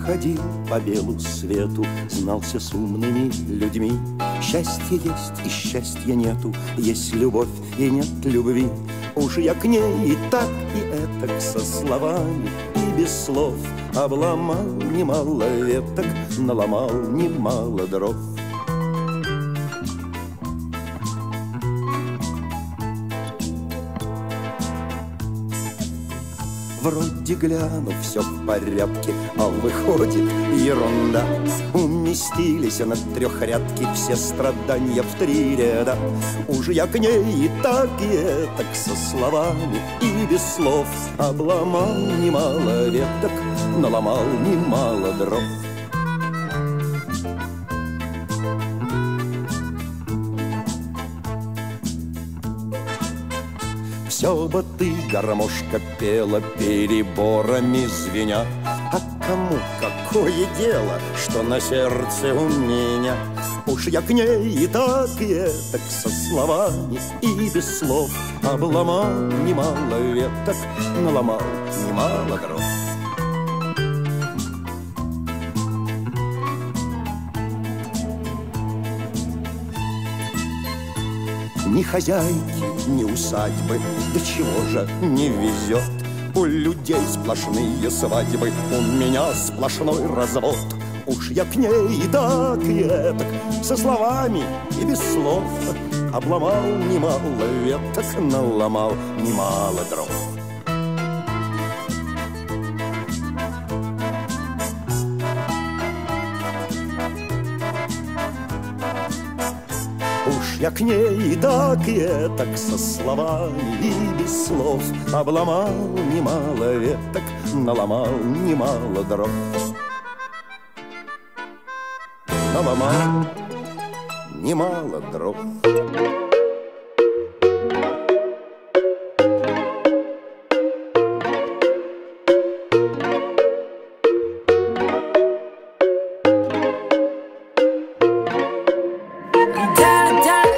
ходил по белу свету, знался с умными людьми. Счастье есть и счастья нету, есть любовь и нет любви. Уж я к ней и так, и этак со словами и без слов обломал немало веток, наломал немало дров. Вроде гляну, все в порядке, а выходит ерунда. Уместились на трехрядке все страдания в 3 ряда. Уж я к ней и так, и этак со словами и без слов обломал немало веток, наломал немало дров. Все бы ты, гармошка, пела, переборами звеня. А кому какое дело, что на сердце у меня? Уж я к ней и так, и этак со словами и без слов обломал немало веток, наломал немало дров. Ни хозяйки, ни усадьбы, до чего же не везет. У людей сплошные свадьбы, у меня сплошной развод. Уж я к ней и так, и этак, со словами и без слов обломал немало веток, наломал немало дров. Уж я к ней и так, и этак, со словами и без слов обломал немало веток, наломал немало дров. Наломал немало дров. Down, down.